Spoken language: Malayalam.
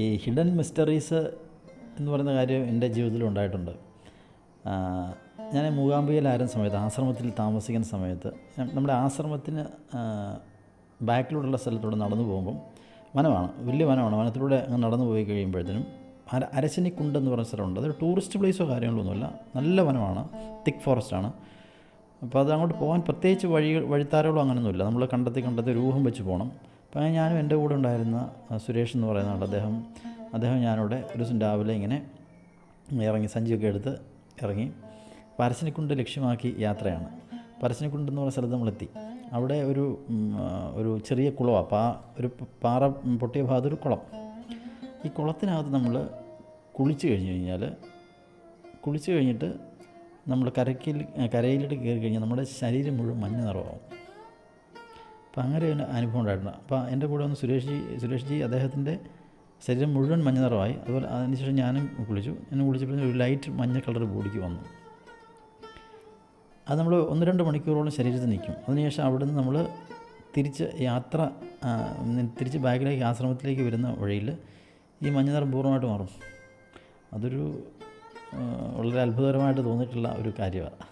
ഈ ഹിഡൻ മിസ്റ്ററീസ് എന്ന് പറയുന്ന കാര്യം എൻ്റെ ജീവിതത്തിൽ ഉണ്ടായിട്ടുണ്ട്. ഞാൻ മൂകാംബികയിലായിരുന്ന സമയത്ത്, ആശ്രമത്തിൽ താമസിക്കുന്ന സമയത്ത്, നമ്മുടെ ആശ്രമത്തിന് ബാക്കിലൂടെയുള്ള സ്ഥലത്തൂടെ നടന്നു പോകുമ്പം വനമാണ്, വലിയ വനമാണ്. വനത്തിലൂടെ അങ്ങ് നടന്നു പോയി കഴിയുമ്പോഴത്തേനും അരശിനിക്കുണ്ട് എന്ന് പറഞ്ഞ സ്ഥലമുണ്ട്. അതൊരു ടൂറിസ്റ്റ് പ്ലേസോ കാര്യങ്ങളൊന്നുമില്ല, നല്ല വനമാണ്, തിക്ക് ഫോറസ്റ്റാണ്. അപ്പോൾ അത് അങ്ങോട്ട് പോകാൻ പ്രത്യേകിച്ച് വഴിത്താരകളോ അങ്ങനെയൊന്നുമില്ല. നമ്മൾ കണ്ടെത്തി രൂപം വെച്ച് പോകണം. അപ്പോൾ അങ്ങനെ ഞാനും എൻ്റെ കൂടെ ഉണ്ടായിരുന്ന സുരേഷ് എന്ന് പറയുന്ന ആൾ, അദ്ദേഹം ഞാനിവിടെ ഒരു ദിവസം രാവിലെ ഇങ്ങനെ ഇറങ്ങി, സഞ്ചിയൊക്കെ എടുത്ത് ഇറങ്ങി പരശ്ശിനിക്കുണ്ട് ലക്ഷ്യമാക്കി യാത്രയാണ്. പരശ്ശിനിക്കുണ്ട് എന്ന് പറഞ്ഞ സ്ഥലത്ത് നമ്മളെത്തി. അവിടെ ഒരു ചെറിയ കുളമാണ്, ഒരു പാറ പൊട്ടിയ ഭാഗത്തൊരു കുളം. ഈ കുളത്തിനകത്ത് നമ്മൾ കുളിച്ച് കഴിഞ്ഞിട്ട് നമ്മൾ കരയിലോട്ട് കയറി കഴിഞ്ഞാൽ നമ്മുടെ ശരീരം മുഴുവൻ മഞ്ഞ നിറമാവും. അപ്പം അങ്ങനെ ഒരു അനുഭവം ഉണ്ടായിട്ടുണ്ട്. അപ്പോൾ എൻ്റെ കൂടെ വന്ന് സുരേഷ് ജി അദ്ദേഹത്തിൻ്റെ ശരീരം മുഴുവൻ മഞ്ഞ നിറമായി. അതുപോലെ അതിനുശേഷം ഞാനും കുളിച്ചപ്പോൾ ഒരു ലൈറ്റ് മഞ്ഞ കളർ ബോഡിക്ക് വന്നു. അത് നമ്മൾ 1-2 മണിക്കൂറോളം ശരീരത്തിൽ നിൽക്കും. അതിനുശേഷം അവിടുന്ന് നമ്മൾ തിരിച്ച് ബാഗിലേക്ക് ആശ്രമത്തിലേക്ക് വരുന്ന വഴിയിൽ ഈ മഞ്ഞ നിറം പൂർണ്ണമായിട്ട് മാറും. അതൊരു വളരെ അത്ഭുതകരമായിട്ട് തോന്നിയിട്ടുള്ള ഒരു കാര്യമാണ്.